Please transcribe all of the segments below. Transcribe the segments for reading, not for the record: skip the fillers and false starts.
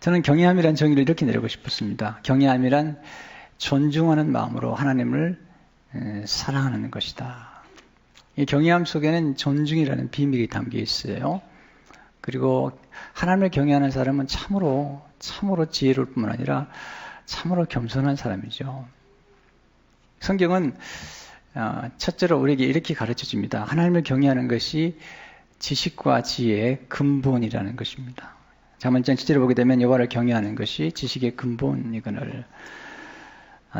저는 경외함이란 정의를 이렇게 내리고 싶었습니다. 경외함이란 존중하는 마음으로 하나님을 사랑하는 것이다. 이 경외함 속에는 존중이라는 비밀이 담겨 있어요. 그리고 하나님을 경외하는 사람은 참으로 지혜로울 뿐만 아니라 참으로 겸손한 사람이죠. 성경은 첫째로 우리에게 이렇게 가르쳐 줍니다. 하나님을 경외하는 것이 지식과 지혜의 근본이라는 것입니다. 잠언 1장 7절을 보게 되면 여호와를 경외하는 것이 지식의 근본이거늘.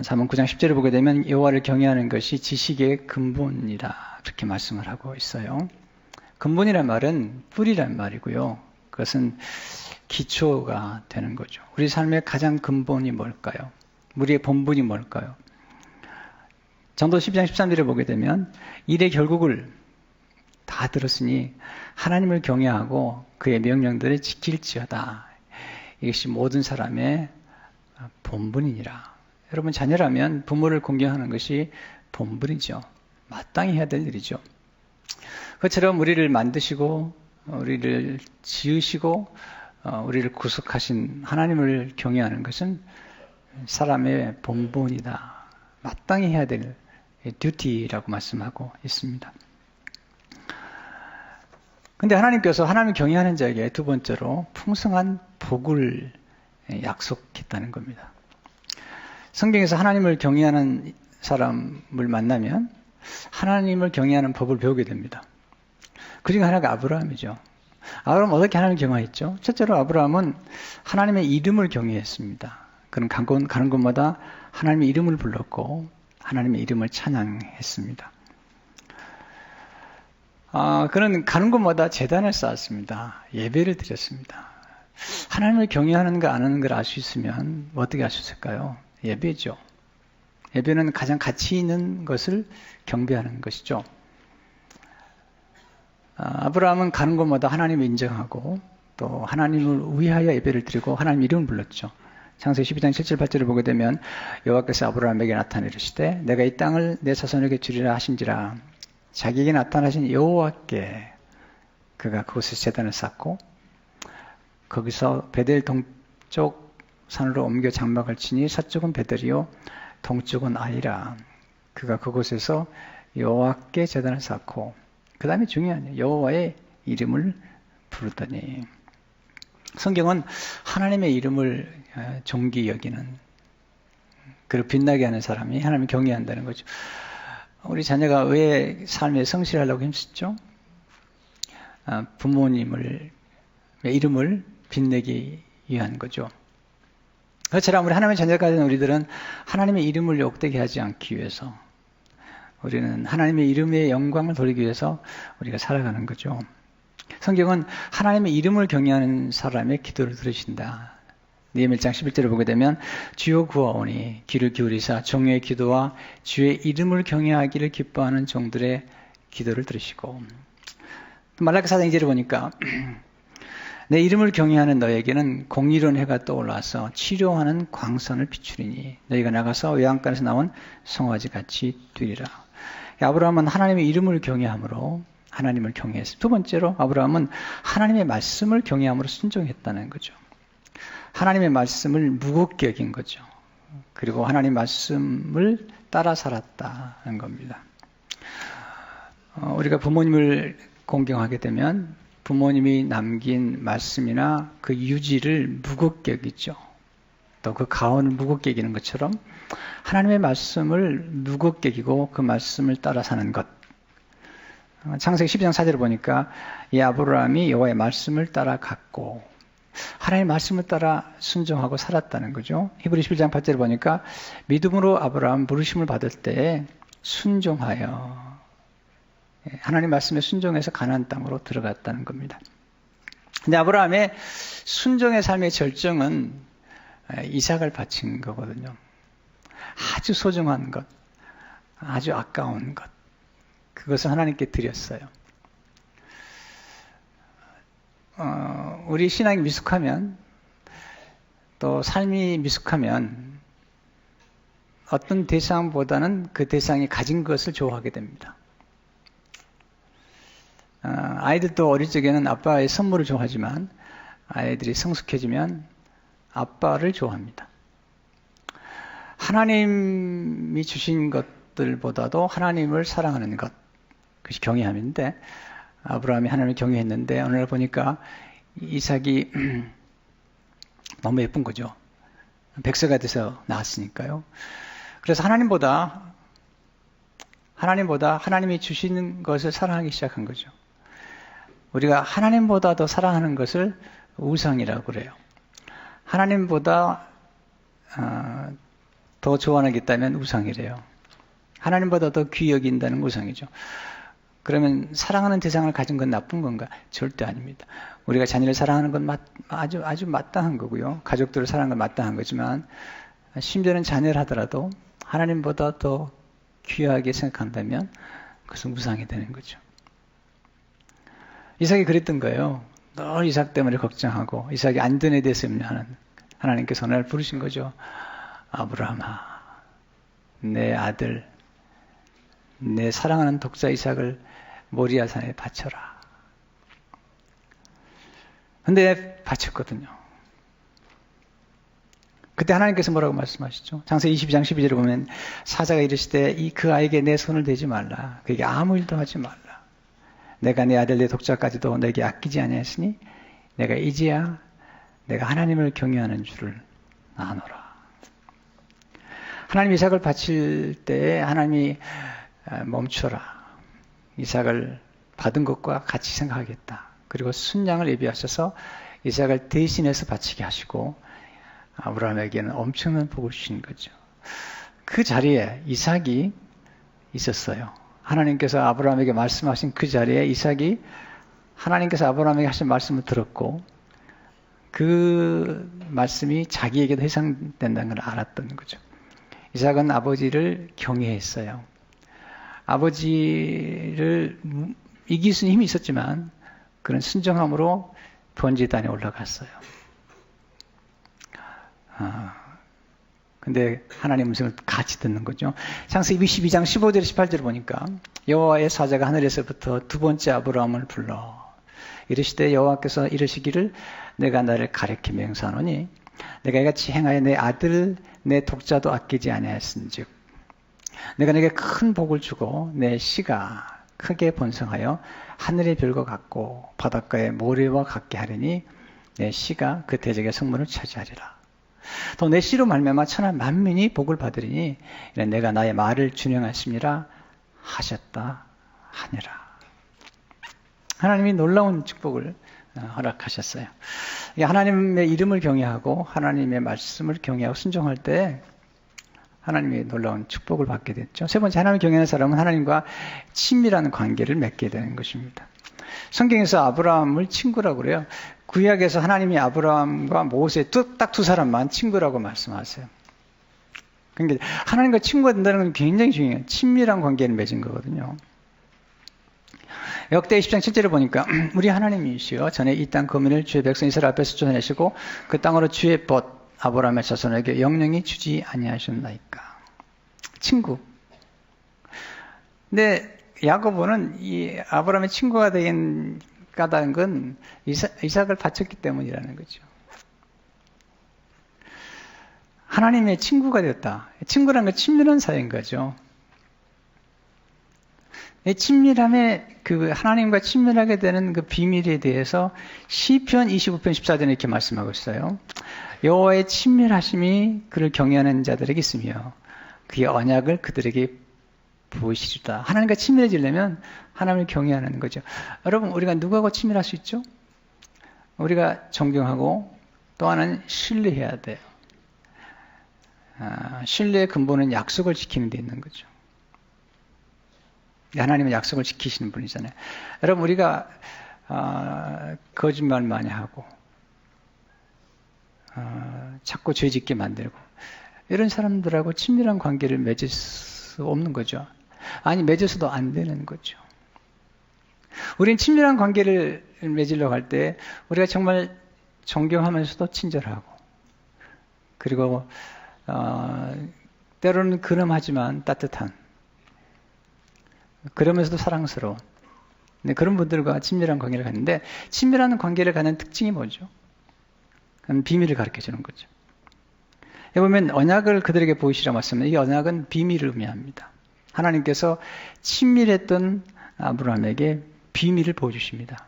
잠언 9장 10절을 보게 되면 여호와를 경외하는 것이 지식의 근본이다. 그렇게 말씀을 하고 있어요. 근본이란 말은 뿌리란 말이고요. 그것은 기초가 되는 거죠. 우리 삶의 가장 근본이 뭘까요? 우리의 본분이 뭘까요? 전도 12장 13절을 보게 되면 일의 결국을 다 들었으니 하나님을 경외하고 그의 명령들을 지킬지어다. 이것이 모든 사람의 본분이니라. 여러분 자녀라면 부모를 공경하는 것이 본분이죠. 마땅히 해야 될 일이죠. 그것처럼 우리를 만드시고 우리를 지으시고 우리를 구속하신 하나님을 경외하는 것은 사람의 본분이다. 마땅히 해야 될 듀티라고 말씀하고 있습니다. 근데 하나님께서 하나님을 경외하는 자에게 두 번째로 풍성한 복을 약속했다는 겁니다. 성경에서 하나님을 경외하는 사람을 만나면 하나님을 경외하는 법을 배우게 됩니다. 그 중에 하나가 아브라함이죠. 아브라함은 어떻게 하나님을 경외했죠? 첫째로 아브라함은 하나님의 이름을 경외했습니다. 그는 가는 곳마다 하나님의 이름을 불렀고 하나님의 이름을 찬양했습니다. 그는 가는 곳마다 제단을 쌓았습니다. 예배를 드렸습니다. 하나님을 경외하는가 안 하는 걸 알 수 있으면 어떻게 알 수 있을까요? 예배죠. 예배는 가장 가치 있는 것을 경배하는 것이죠. 아브라함은 가는 곳마다 하나님을 인정하고 또 하나님을 위하여 예배를 드리고 하나님 이름을 불렀죠. 창세기 12장 7절 8절을 보게 되면 여호와께서 아브라함에게 나타내 이르시되 내가 이 땅을 내 자손에게 주리라 하신지라. 자기에게 나타나신 여호와께 그가 그곳에 제단을 쌓고 거기서 베델 동쪽 산으로 옮겨 장막을 치니 서쪽은 베델이요 동쪽은 아이라. 그가 그곳에서 여호와께 제단을 쌓고 그 다음에 중요한 여호와의 이름을 부르더니. 성경은 하나님의 이름을 존귀 여기는 그리고 빛나게 하는 사람이 하나님을 경외한다는 거죠. 우리 자녀가 왜 삶에 성실하려고 힘쓰죠? 부모님의 이름을 빛내기 위한 거죠. 그처럼 우리 하나님의 자녀가 된 우리들은 하나님의 이름을 욕되게 하지 않기 위해서 우리는 하나님의 이름의 영광을 돌리기 위해서 우리가 살아가는 거죠. 성경은 하나님의 이름을 경외하는 사람의 기도를 들으신다. 느헤미야 1장 11절을 보게 되면 주여 구하오니 귀를 기울이사 종의 기도와 주의 이름을 경외하기를 기뻐하는 종들의 기도를 들으시고. 말라기 4장 2절을 보니까 내 이름을 경외하는 너에게는 공의로운 해가 떠올라서 치료하는 광선을 비추리니 너희가 나가서 외양간에서 나온 송아지 같이 되리라. 아브라함은 하나님의 이름을 경외함으로 하나님을 경외했습니다. 두 번째로 아브라함은 하나님의 말씀을 경외함으로 순종했다는 거죠. 하나님의 말씀을 무겁게 여긴 거죠. 그리고 하나님의 말씀을 따라 살았다는 겁니다. 우리가 부모님을 공경하게 되면 부모님이 남긴 말씀이나 그 유지를 무겁게 여기죠. 또 그 가언을 무겁게 여기는 것처럼 하나님의 말씀을 무겁게 여기고 그 말씀을 따라 사는 것. 창세기 12장 4절을 보니까 이 아브라함이 여호와의 말씀을 따라갔고 하나님의 말씀을 따라 순종하고 살았다는 거죠. 히브리 11장 8절을 보니까 믿음으로 아브라함 부르심을 받을 때 순종하여 하나님 말씀에 순종해서 가나안 땅으로 들어갔다는 겁니다. 근데 아브라함의 순종의 삶의 절정은 이삭을 바친 거거든요. 아주 소중한 것, 아주 아까운 것, 그것을 하나님께 드렸어요. 우리 신앙이 미숙하면 또 삶이 미숙하면 어떤 대상보다는 그 대상이 가진 것을 좋아하게 됩니다. 아이들도 어릴 적에는 아빠의 선물을 좋아하지만 아이들이 성숙해지면 아빠를 좋아합니다. 하나님이 주신 것들보다도 하나님을 사랑하는 것, 그것이 경외함인데, 아브라함이 하나님을 경외했는데 어느 날 보니까 이삭이 너무 예쁜 거죠. 백세가 돼서 나왔으니까요. 그래서 하나님보다 하나님이 주시는 것을 사랑하기 시작한 거죠. 우리가 하나님보다 더 사랑하는 것을 우상이라고 그래요. 하나님보다 더 좋아하는 게 있다면 우상이래요. 하나님보다 더 귀히 여긴다는 우상이죠. 그러면 사랑하는 대상을 가진 건 나쁜 건가? 절대 아닙니다. 우리가 자녀를 사랑하는 건 아주 마땅한 거고요. 가족들을 사랑하는 건 마땅한 거지만 심지어는 자녀를 하더라도 하나님보다 더 귀하게 생각한다면 그것은 우상이 되는 거죠. 이삭이 그랬던 거예요. 늘 이삭 때문에 걱정하고 이삭이 안전에 대해서 염려하는 하나님께서 오늘 부르신 거죠. 아브라함아, 내 아들, 내 사랑하는 독자 이삭을 모리아 산에 바쳐라. 근데 바쳤거든요. 그때 하나님께서 뭐라고 말씀하시죠? 창세기 22장 12절에 보면 사자가 이르시되 그 아이에게 내 손을 대지 말라. 그에게 아무 일도 하지 말라. 내가 내 아들 내 독자까지도 내게 아끼지 아니하였으니 내가 이제야 내가 하나님을 경외하는 줄을 아노라. 하나님 이삭을 바칠 때 하나님이 멈춰라. 이삭을 받은 것과 같이 생각하겠다. 그리고 순양을 예비하셔서 이삭을 대신해서 바치게 하시고 아브라함에게는 엄청난 복을 주신 거죠. 그 자리에 이삭이 있었어요. 하나님께서 아브라함에게 말씀하신 그 자리에 이삭이 하나님께서 아브라함에게 하신 말씀을 들었고 그 말씀이 자기에게도 해당된다는 걸 알았던 거죠. 이삭은 아버지를 경외했어요. 아버지를 이길 수 있는 힘이 있었지만 그런 순종함으로 번제단에 올라갔어요. 근데 하나님의 음성을 같이 듣는 거죠. 창세기 22장 15절 18절 보니까 여호와의 사자가 하늘에서부터 두 번째 아브라함을 불러 이르시되 여호와께서 이르시기를 내가 나를 가리켜 맹세하노니 내가 이같이 행하여 내 아들 내 독자도 아끼지 아니하였은즉 내가 내게 큰 복을 주고 내 씨가 크게 번성하여 하늘의 별과 같고 바닷가의 모래와 같게 하리니 내 씨가 그 대적의 성문을 차지하리라. 또 내 씨로 말미암아 천하 만민이 복을 받으리니 이는 내가 나의 말을 준행하심이라 하셨다 하니라. 하나님이 놀라운 축복을 허락하셨어요. 하나님의 이름을 경외하고 하나님의 말씀을 경외하고 순종할 때 하나님의 놀라운 축복을 받게 됐죠. 세 번째, 하나님을 경외하는 사람은 하나님과 친밀한 관계를 맺게 되는 것입니다. 성경에서 아브라함을 친구라고 그래요. 구약에서 하나님이 아브라함과 모세 딱 두 사람만 친구라고 말씀하세요. 그러니까 하나님과 친구가 된다는 건 굉장히 중요해요. 친밀한 관계를 맺은 거거든요. 역대 20장 7절에 보니까 우리 하나님이시여 전에 이 땅 거민을 주의 백성 이스라엘 앞에서 쫓아내시고 그 땅으로 주의 벗 아브라함의 자손에게 영영히 주지 아니하셨나이까. 친구. 근데 야고보는 이 아브라함의 친구가 되긴 까다는 건 이삭을 바쳤기 때문이라는 거죠. 하나님의 친구가 되었다. 친구라는 건 친밀한 사이인 거죠. 이 친밀함에 그 하나님과 친밀하게 되는 그 비밀에 대해서 시편 25편 14절에 이렇게 말씀하고 있어요. 여호와의 친밀하심이 그를 경외하는 자들에게 있으며 그의 언약을 그들에게 보이시리다. 하나님과 친밀해지려면 하나님을 경외하는 거죠. 여러분, 우리가 누구하고 친밀할 수 있죠? 우리가 존경하고 또 하나는 신뢰해야 돼요. 신뢰의 근본은 약속을 지키는 데 있는 거죠. 하나님은 약속을 지키시는 분이잖아요. 여러분, 우리가 거짓말 많이 하고 자꾸 죄 짓게 만들고 이런 사람들하고 친밀한 관계를 맺을 수 없는 거죠. 아니, 맺어서도 안 되는 거죠. 우리는 친밀한 관계를 맺으려고 할 때 우리가 정말 존경하면서도 친절하고 그리고 때로는 근엄하지만 따뜻한 그러면서도 사랑스러운 그런 분들과 친밀한 관계를 갖는데 친밀한 관계를 갖는 특징이 뭐죠? 그건 비밀을 가르쳐 주는 거죠. 여기 보면 언약을 그들에게 보이시라고 말씀합니다. 이 언약은 비밀을 의미합니다. 하나님께서 친밀했던 아브라함에게 비밀을 보여주십니다.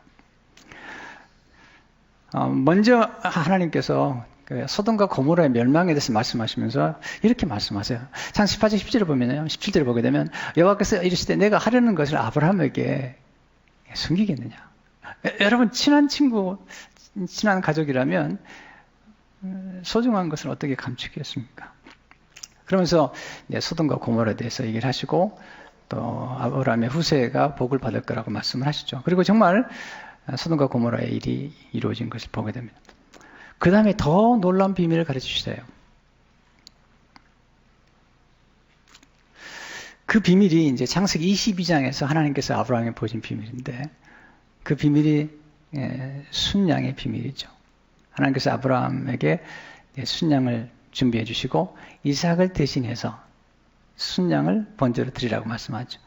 먼저 하나님께서 소돔과 고모라의 멸망에 대해서 말씀하시면서 이렇게 말씀하세요. 창세기 18장 10절을 보면요. 17절을 보게 되면 여호와께서 이르시되 내가 하려는 것을 아브라함에게 숨기겠느냐. 여러분 친한 친구, 친한 가족이라면 소중한 것을 어떻게 감추겠습니까? 그러면서 소돔과 고모라에 대해서 얘기를 하시고 또 아브라함의 후세가 복을 받을 거라고 말씀을 하시죠. 그리고 정말 소돔과 고모라의 일이 이루어진 것을 보게 됩니다. 그 다음에 더 놀라운 비밀을 가르치시세요. 그 비밀이 이제 창세기 22장에서 하나님께서 아브라함에게 보여준 비밀인데 그 비밀이 순양의 비밀이죠. 하나님께서 아브라함에게 순양을 준비해 주시고 이삭을 대신해서 순양을 번제로 드리라고 말씀하죠.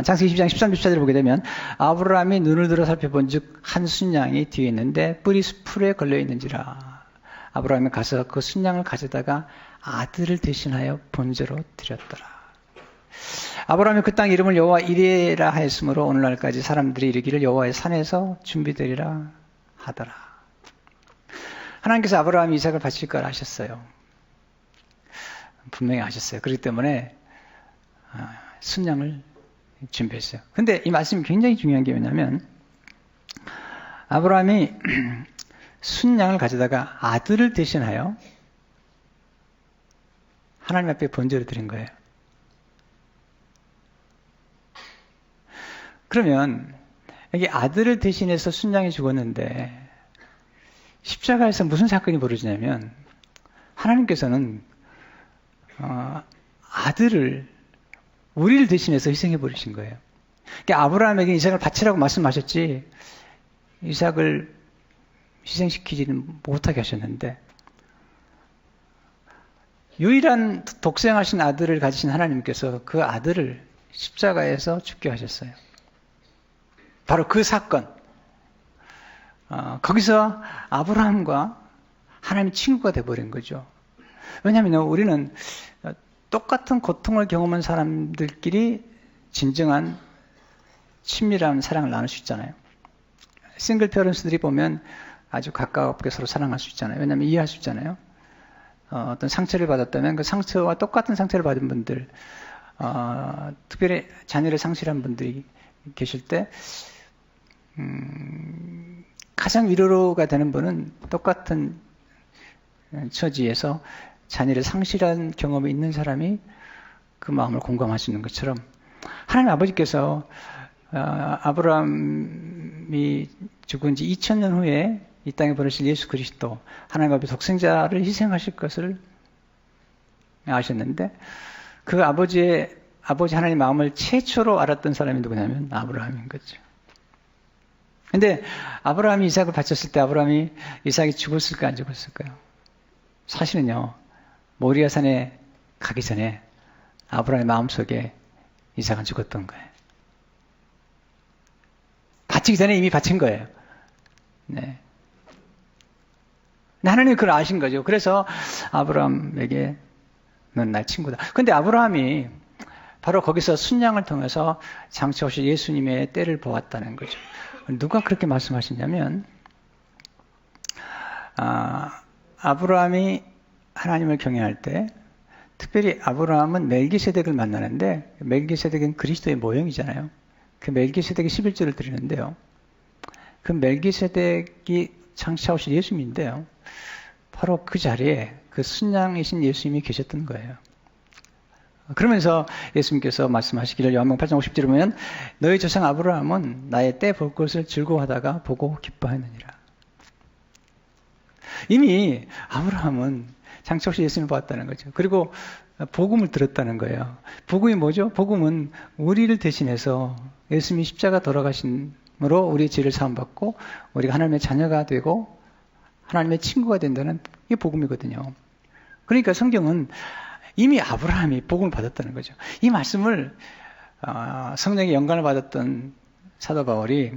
창세기 20장 13, 14절을 보게 되면 아브라함이 눈을 들어 살펴본 즉 한 순양이 뒤에 있는데 뿔이 풀에 걸려 있는지라. 아브라함이 가서 그 순양을 가져다가 아들을 대신하여 번제로 드렸더라. 아브라함이 그 땅 이름을 여호와 이레라 하였으므로 오늘날까지 사람들이 이르기를 여호와의 산에서 준비되리라 하더라. 하나님께서 아브라함이 이삭을 바칠 걸 아셨어요. 분명히 아셨어요. 그렇기 때문에 순양을 준비했어요. 근데 이 말씀이 굉장히 중요한 게 뭐냐면 아브라함이 순양을 가져다가 아들을 대신하여 하나님 앞에 번제를 드린 거예요. 그러면 여기 아들을 대신해서 순양이 죽었는데 십자가에서 무슨 사건이 벌어지냐면 하나님께서는 아들을 우리를 대신해서 희생해 버리신 거예요. 그러니까 아브라함에게 이삭을 바치라고 말씀하셨지 이삭을 희생시키지는 못하게 하셨는데 유일한 독생하신 아들을 가지신 하나님께서 그 아들을 십자가에서 죽게 하셨어요. 바로 그 사건. 거기서 아브라함과 하나님의 친구가 돼버린 거죠. 왜냐하면 우리는 똑같은 고통을 경험한 사람들끼리 진정한 친밀한 사랑을 나눌 수 있잖아요. 싱글 페어런스들이 보면 아주 가깝게 서로 사랑할 수 있잖아요. 왜냐하면 이해할 수 있잖아요. 어떤 상처를 받았다면 그 상처와 똑같은 상처를 받은 분들, 특별히 자녀를 상실한 분들이 계실 때 가장 위로가 되는 분은 똑같은 처지에서 자녀를 상실한 경험이 있는 사람이 그 마음을 공감할 수 있는 것처럼 하나님 아버지께서 아브라함이 죽은 지 2000년 후에 이 땅에 보내실 예수 그리스도 하나님 앞에 독생자를 희생하실 것을 아셨는데 그 아버지 하나님 마음을 최초로 알았던 사람이 누구냐면 아브라함인 거죠. 근데 아브라함이 이삭을 바쳤을 때 아브라함이 이삭이 죽었을까 안 죽었을까요? 사실은요. 모리아 산에 가기 전에 아브라함의 마음속에 이삭은 죽었던 거예요. 바치기 전에 이미 바친 거예요. 네. 하나님이 그걸 아신 거죠. 그래서 아브라함에게 넌 나의 친구다. 근데 아브라함이 바로 거기서 순양을 통해서 장차 오실 예수님의 때를 보았다는 거죠. 누가 그렇게 말씀하시냐면 아브라함이 하나님을 경외할 때 특별히 아브라함은 멜기세덱을 만나는데 멜기세덱은 그리스도의 모형이잖아요. 그 멜기세덱이 11조를 드리는데요. 그 멜기세덱이 장차 오실 예수님인데요. 바로 그 자리에 그 순양이신 예수님이 계셨던 거예요. 그러면서 예수님께서 말씀하시기를 요한복음 8장 50절에 보면 너희 조상 아브라함은 나의 때 볼 것을 즐거워하다가 보고 기뻐하느니라. 이미 아브라함은 장차 오실 예수님을 보았다는 거죠. 그리고 복음을 들었다는 거예요. 복음이 뭐죠? 복음은 우리를 대신해서 예수님이 십자가 돌아가심으로 우리의 죄를 사함받고 우리가 하나님의 자녀가 되고 하나님의 친구가 된다는 게 복음이거든요. 그러니까 성경은 이미 아브라함이 복음을 받았다는 거죠. 이 말씀을 성령의 영감을 받았던 사도 바울이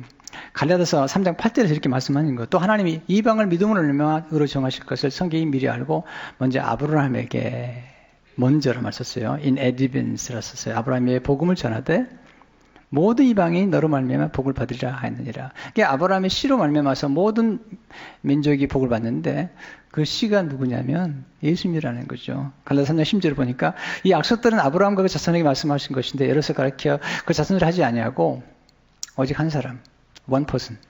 갈라디아서 3장 8절에서 이렇게 말씀하는 것. 또 하나님이 이방을 믿음으로 말미암아 정하실 것을 성경이 미리 알고 먼저 아브라함에게 먼저라 말썼어요. in advance라 썼어요. 아브라함의 복음을 전하되 모든 이방이 너로 말미암아 복을 받으리라 하였느니라. 그게 아브라함의 씨로 말미암아서 모든 민족이 복을 받는데 그 씨가 누구냐면 예수님이라는 거죠. 갈라디아 3장 10절을 보니까 이 약속들은 아브라함과 그 자손에게 말씀하신 것인데 여러서 가르쳐 그 자손을 하지 아니하고 오직 한 사람, one person.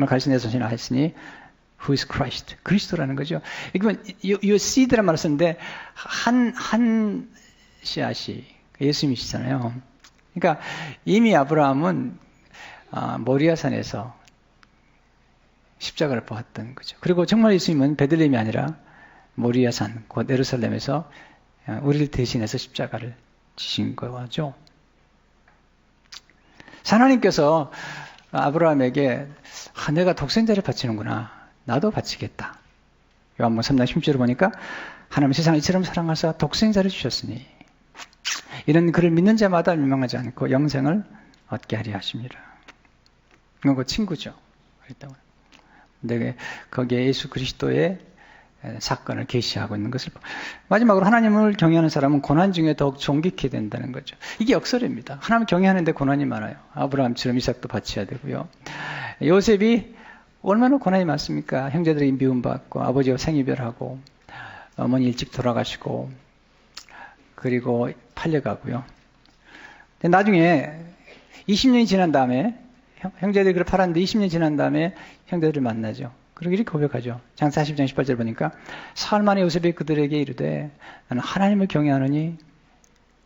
가르쳐 내 자손이라 했으니 who is Christ. 그리스도라는 거죠. 이건 your seed란 말을 썼는데 한 씨앗이 예수님이시잖아요. 그러니까 이미 아브라함은 모리아산에서 십자가를 보았던 거죠. 그리고 정말 예수님은 베들레헴이 아니라 모리아산, 곧 예루살렘에서 우리를 대신해서 십자가를 지신 거죠. 하나님께서 아브라함에게 내가 독생자를 바치는구나. 나도 바치겠다. 요한복음 3장 10절을 보니까 하나님 세상을 이처럼 사랑하사 독생자를 주셨으니 이런 그를 믿는 자마다 멸망하지 않고 영생을 얻게 하려 하십니다. 이건 그 친구죠. 근데 거기에 예수 그리스도의 사건을 계시하고 있는 것을 마지막으로 하나님을 경외하는 사람은 고난 중에 더욱 존귀케 된다는 거죠. 이게 역설입니다. 하나님을 경외하는데 고난이 많아요. 아브라함처럼 이삭도 바쳐야 되고요. 요셉이 얼마나 고난이 많습니까? 형제들이 미움받고 아버지와 생이별하고 어머니 일찍 돌아가시고 그리고 팔려가고요. 나중에 20년이 지난 다음에 형제들이 그를 팔았는데 20년이 지난 다음에 형제들을 만나죠. 그리고 이렇게 고백하죠. 장사 40장 18절 보니까 사흘 만에 요셉이 그들에게 이르되 나는 하나님을 경외하노니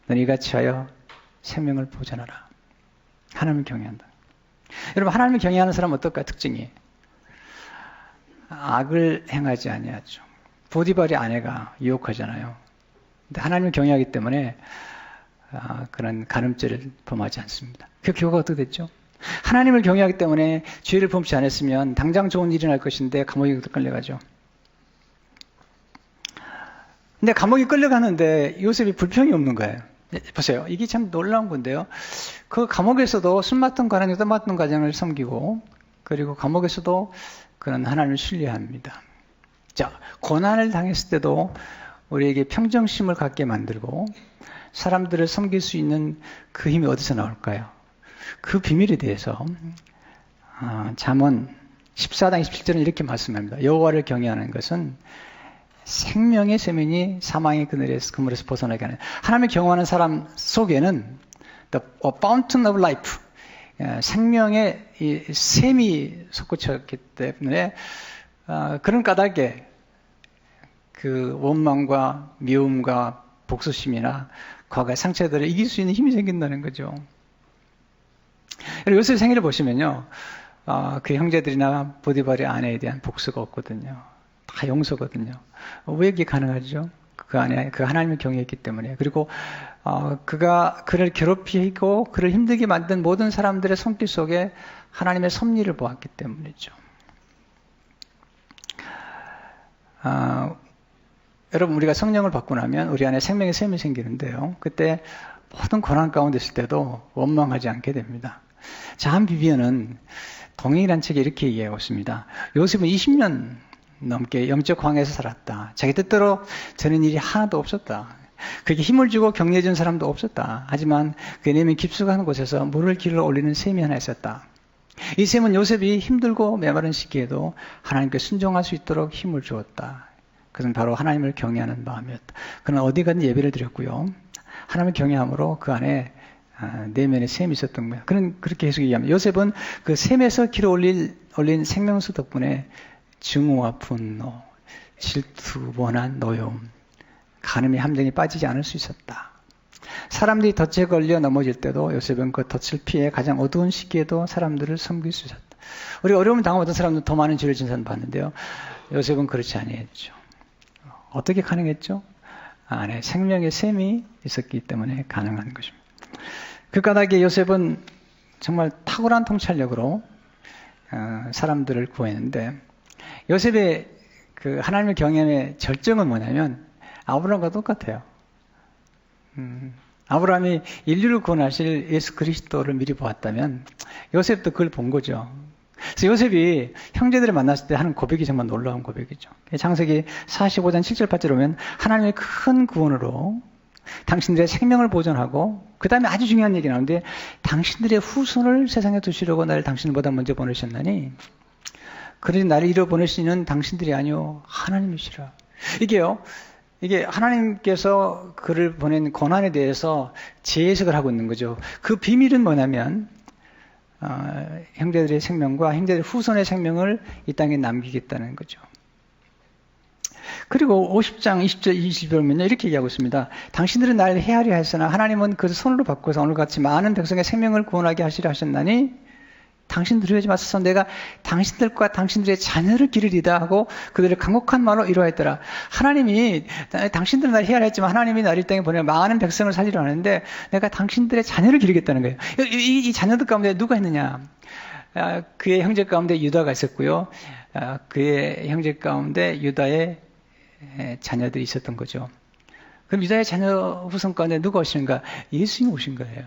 너는 이같이 하여 생명을 보존하라. 하나님을 경외한다. 여러분 하나님을 경외하는 사람은 어떨까요? 특징이 악을 행하지 아니하죠. 보디발의 아내가 유혹하잖아요. 근데 하나님을 경외하기 때문에 그런 간음죄를 범하지 않습니다. 그 결과가 어떻게 됐죠? 하나님을 경외하기 때문에 죄를 범치 않았으면 당장 좋은 일이 날 것인데 감옥에 끌려가죠. 근데 감옥에 끌려가는데 요셉이 불평이 없는 거예요. 보세요. 이게 참 놀라운 건데요. 그 감옥에서도 술 맡던 과장, 여덟 맡던 과장을 섬기고 그리고 감옥에서도 그런 하나님을 신뢰합니다. 자, 고난을 당했을 때도 우리에게 평정심을 갖게 만들고 사람들을 섬길 수 있는 그 힘이 어디서 나올까요? 그 비밀에 대해서 잠언 14장 27절은 이렇게 말씀합니다. 여호와를 경외하는 것은 생명의 쇠면이 사망의 그물에서 벗어나게 하는 하나님을 경외하는 사람 속에는 the fountain of life 생명의 이 샘이 솟구쳤기 때문에 그런 까닭에 그 원망과 미움과 복수심이나 과거의 상처들을 이길 수 있는 힘이 생긴다는 거죠. 요셉 생일을 보시면요, 그 형제들이나 보디발의 아내에 대한 복수가 없거든요. 다 용서거든요. 왜 이게 가능하죠? 그 안에 그 하나님을 경외했기 때문에. 그리고 그가 그를 괴롭히고 그를 힘들게 만든 모든 사람들의 손길 속에 하나님의 섭리를 보았기 때문이죠. 여러분 우리가 성령을 받고 나면 우리 안에 생명의 샘이 생기는데요. 그때 모든 고난 가운데 있을 때도 원망하지 않게 됩니다. 자한 비비언은 동행이라는 책에 이렇게 얘기하고 있습니다. 요셉은 20년 넘게 영적 광야에서 살았다. 자기 뜻대로 되는 일이 하나도 없었다. 그게 힘을 주고 격려해준 사람도 없었다. 하지만 그 내면 깊숙한 곳에서 물을 길러 올리는 샘이 하나 있었다. 이 샘은 요셉이 힘들고 메마른 시기에도 하나님께 순종할 수 있도록 힘을 주었다. 그것은 바로 하나님을 경외하는 마음이었다. 그는 어디 가든 예배를 드렸고요. 하나님을 경외함으로 그 안에 내면에 샘이 있었던 거예요. 그는 그렇게 계속 얘기합니다. 요셉은 그 샘에서 길어 올린 생명수 덕분에 증오와 분노, 질투, 원한, 노여움, 간음의 함정에 빠지지 않을 수 있었다. 사람들이 덫에 걸려 넘어질 때도 요셉은 그 덫을 피해 가장 어두운 시기에도 사람들을 섬길 수 있었다. 우리가 어려움을 당하던 사람들은 더 많은 죄를 진 사람 봤는데요. 요셉은 그렇지 아니했죠. 어떻게 가능했죠? 안에 생명의 샘이 있었기 때문에 가능한 것입니다. 그 까닭에 요셉은 정말 탁월한 통찰력으로 사람들을 구했는데 요셉의 그 하나님의 경외의 절정은 뭐냐면 아브라함과 똑같아요. 아브라함이 인류를 구원하실 예수 그리스도를 미리 보았다면 요셉도 그걸 본 거죠. 그래서 요셉이 형제들을 만났을 때 하는 고백이 정말 놀라운 고백이죠. 창세기 45장 7절 8절 보면 하나님의 큰 구원으로 당신들의 생명을 보존하고 그 다음에 아주 중요한 얘기 나오는데 당신들의 후손을 세상에 두시려고 나를 당신보다 먼저 보내셨나니 그러니 나를 이루어 보내시는 당신들이 아니오 하나님이시라. 이게 하나님께서 그를 보낸 고난에 대해서 재해석을 하고 있는 거죠. 그 비밀은 뭐냐면 형제들의 생명과 형제들의 후손의 생명을 이 땅에 남기겠다는 거죠. 그리고 50장 20절 20절 보면 이렇게 얘기하고 있습니다. 당신들은 나를 헤아려 하였으나 하나님은 그 손으로 바꿔서 오늘같이 많은 백성의 생명을 구원하게 하시려 하셨나니 당신들 두려워하지 마소서 내가 당신들과 당신들의 자녀를 기르리다 하고 그들을 강곡한 말로 이루어했더라. 하나님이 당신들은 나를 헤아려 했지만 하나님이 나를 이 땅에 보내 많은 백성을 살리려 하는데 내가 당신들의 자녀를 기르겠다는 거예요. 이 자녀들 가운데 누가 있느냐? 그의 형제 가운데 유다가 있었고요. 그의 형제 가운데 유다의 자녀들이 있었던 거죠. 그럼 유다의 자녀 후손 가운데 누가 오시는가? 예수님이 오신 거예요.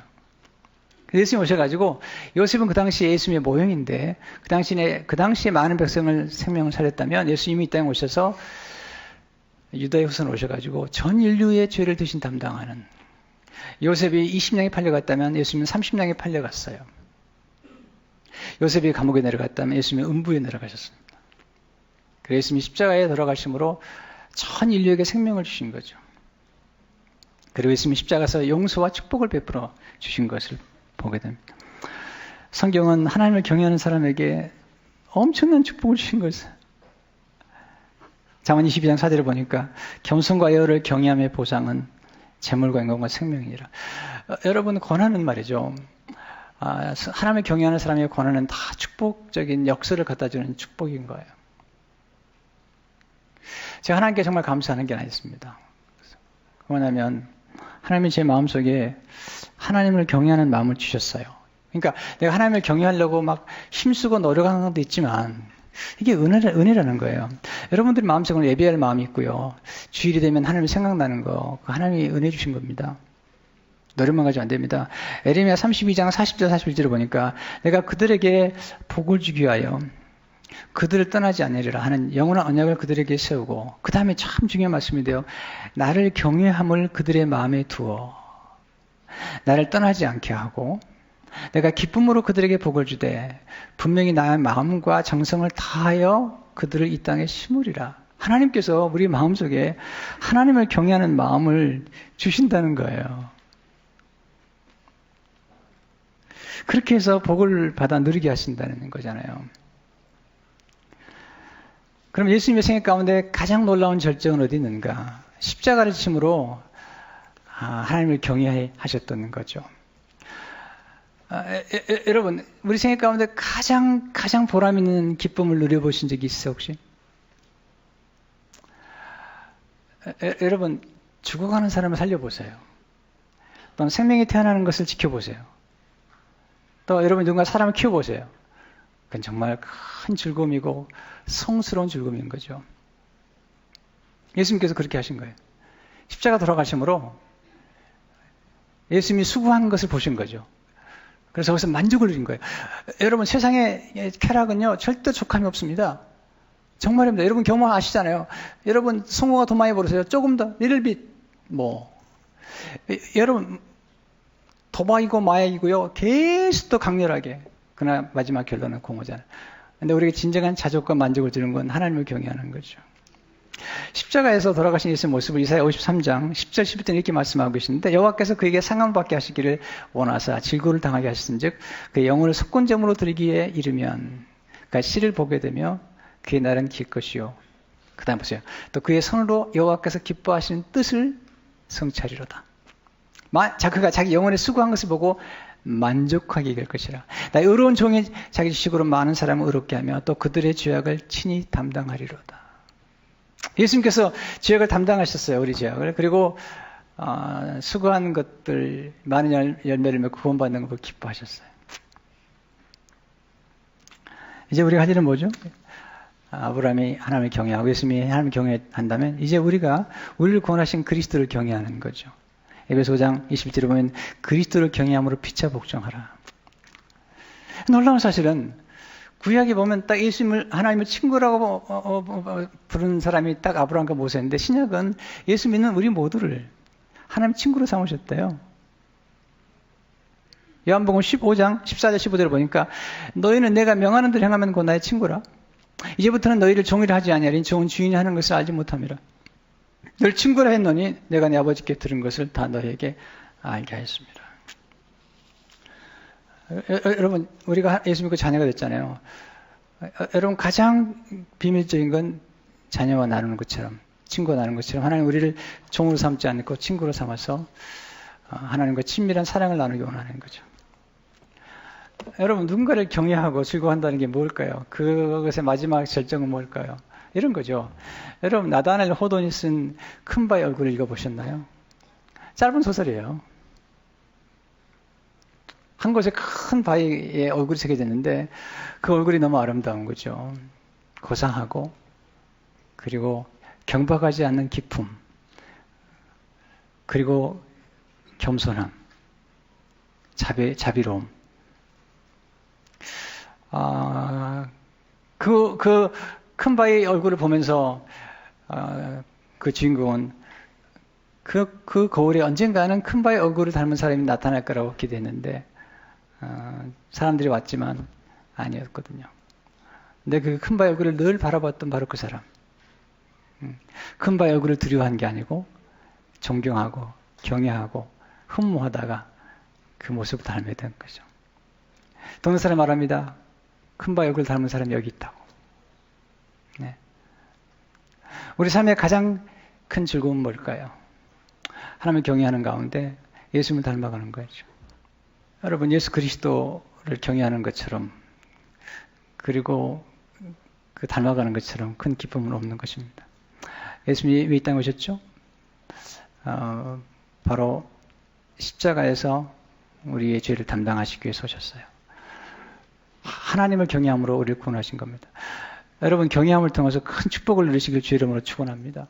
예수님이 오셔가지고 요셉은 그 당시에 예수님의 모형인데 그 당시에 많은 백성을 생명을 살렸다면 예수님이 이 땅에 오셔서 유다의 후손 오셔가지고 전 인류의 죄를 대신 담당하는 요셉이 20냥에 팔려갔다면 예수님은 30냥에 팔려갔어요. 요셉이 감옥에 내려갔다면 예수님은 음부에 내려가셨습니다. 그래서 예수님이 십자가에 돌아가심으로 전 인류에게 생명을 주신 거죠. 그리고 예수님이 십자가에서 용서와 축복을 베풀어 주신 것을 보게 됩니다. 성경은 하나님을 경외하는 사람에게 엄청난 축복을 주신 것을 잠언 22장 4절을 보니까 겸손과 여호와를 경외함의 보상은 재물과 영광과 생명이라. 여러분 권하는 말이죠. 하나님을 경외하는 사람의 권하는 다 축복적인 역사를 갖다주는 축복인 거예요. 제가 하나님께 정말 감사하는 게 하나 있습니다. 뭐냐면 하나님이 제 마음속에 하나님을 경외하는 마음을 주셨어요. 그러니까 내가 하나님을 경외하려고 막 힘쓰고 노력하는 것도 있지만 이게 은혜라는 거예요. 여러분들이 마음속으로 예배할 마음이 있고요. 주일이 되면 하나님이 생각나는 거, 하나님이 은혜 주신 겁니다. 노력만 가지고 안 됩니다. 에레미야 32장 40절 41절을 보니까 내가 그들에게 복을 주기 위하여 그들을 떠나지 않으리라 하는 영원한 언약을 그들에게 세우고 그 다음에 참 중요한 말씀인데요. 나를 경외함을 그들의 마음에 두어 나를 떠나지 않게 하고 내가 기쁨으로 그들에게 복을 주되 분명히 나의 마음과 정성을 다하여 그들을 이 땅에 심으리라. 하나님께서 우리 마음속에 하나님을 경외하는 마음을 주신다는 거예요. 그렇게 해서 복을 받아 누리게 하신다는 거잖아요. 그럼 예수님의 생애 가운데 가장 놀라운 절정은 어디 있는가? 십자가를 지심으로 하나님을 경외하셨던 거죠. 여러분, 우리 생애 가운데 가장 보람 있는 기쁨을 누려보신 적이 있어요, 혹시? 여러분, 죽어가는 사람을 살려보세요. 또는 생명이 태어나는 것을 지켜보세요. 또 여러분 누군가 사람을 키워보세요. 그건 정말 큰 즐거움이고 성스러운 즐거움인 거죠. 예수님께서 그렇게 하신 거예요. 십자가 돌아가심으로 예수님이 수고한 것을 보신 거죠. 그래서 거기서 만족을 누린 거예요. 여러분 세상의 쾌락은요 절대 족함이 없습니다. 정말입니다. 여러분 경험 아시잖아요. 여러분 성공가 돈 많이 벌으세요. 조금 더 little bit 여러분 도박이고 마약이고요. 계속 더 강렬하게. 그러나 마지막 결론은 공허잖아요. 근데 우리에게 진정한 자족과 만족을 주는 건 하나님을 경외하는 거죠. 십자가에서 돌아가신 예수의 모습을 이사야 53장 10절 11절 이렇게 말씀하고 계시는데 여호와께서 그에게 상함을 받게 하시기를 원하사 질고를 당하게 하셨은즉 그의 영혼을 석곤점으로 들이기에 이르면 그가 씨를 보게 되며 그의 날은 길 것이요. 그 다음 보세요. 또 그의 손으로 여호와께서 기뻐하시는 뜻을 성취하리로다. 그가 자기 영혼에 수고한 것을 보고 만족하게 될 것이라. 나의 의로운 종이 자기 지식으로 많은 사람을 의롭게 하며 또 그들의 죄악을 친히 담당하리로다. 예수님께서 죄악을 담당하셨어요. 우리 죄악을. 그리고 수고한 것들 많은 열매를 맺고 구원받는 것을 기뻐하셨어요. 이제 우리가 할 일은 뭐죠? 아브라함이 하나님을 경외하고 예수님이 하나님을 경외한다면 이제 우리가 우리를 구원하신 그리스도를 경외하는 거죠. 에베소 5장 21절에 보면 그리스도를 경외함으로 피차 복종하라. 놀라운 사실은 구약에 보면 딱 예수님을 하나님을 친구라고 부르는 사람이 딱 아브라함과 모세인데 신약은 예수 믿는 우리 모두를 하나님 친구로 삼으셨대요. 요한복음 15장 14절 15절을 보니까 너희는 내가 명하는 대로 행하면 곧 나의 친구라. 이제부터는 너희를 종이라 하지 아니하리니 종은 주인이 하는 것을 알지 못함이라. 늘 친구라 했노니 내가 내 아버지께 들은 것을 다 너희에게 알게 하였습니다. 여러분 우리가 예수 믿고 자녀가 됐잖아요. 여러분 가장 비밀적인 건 자녀와 나누는 것처럼 친구와 나누는 것처럼 하나님 우리를 종으로 삼지 않고 친구로 삼아서 하나님과 친밀한 사랑을 나누기 원하는 거죠. 여러분 누군가를 경외하고 즐거워한다는 게 뭘까요? 그것의 마지막 절정은 뭘까요? 이런 거죠. 여러분 나다넬 호돈이 쓴 큰 바의 얼굴을 읽어보셨나요? 짧은 소설이에요. 한 곳에 큰 바위의 얼굴이 새겨져 있는데 그 얼굴이 너무 아름다운 거죠. 고상하고 그리고 경박하지 않는 기품 그리고 겸손함 자비로움 그 큰 바위의 얼굴을 보면서 그 주인공은 그 거울에 언젠가는 큰 바위의 얼굴을 닮은 사람이 나타날 거라고 기대했는데 사람들이 왔지만 아니었거든요. 근데 그 큰 바위 얼굴을 늘 바라봤던 바로 그 사람. 큰 바위 얼굴을 두려워한 게 아니고 존경하고 경외하고 흠모하다가 그 모습을 닮게 된 거죠. 동네 사람 말합니다. 큰 바위 얼굴을 닮은 사람이 여기 있다고. 네. 우리 삶의 가장 큰 즐거움은 뭘까요? 하나님을 경외하는 가운데 예수님을 닮아가는 거죠. 여러분 예수 그리스도를 경외하는 것처럼 그리고 그 닮아가는 것처럼 큰 기쁨은 없는 것입니다. 예수님이 왜 이 땅에 오셨죠? 바로 십자가에서 우리의 죄를 담당하시기 위해서 오셨어요. 하나님을 경외함으로 우리를 구원하신 겁니다. 여러분 경외함을 통해서 큰 축복을 누리시길 주의 이름으로 축원합니다.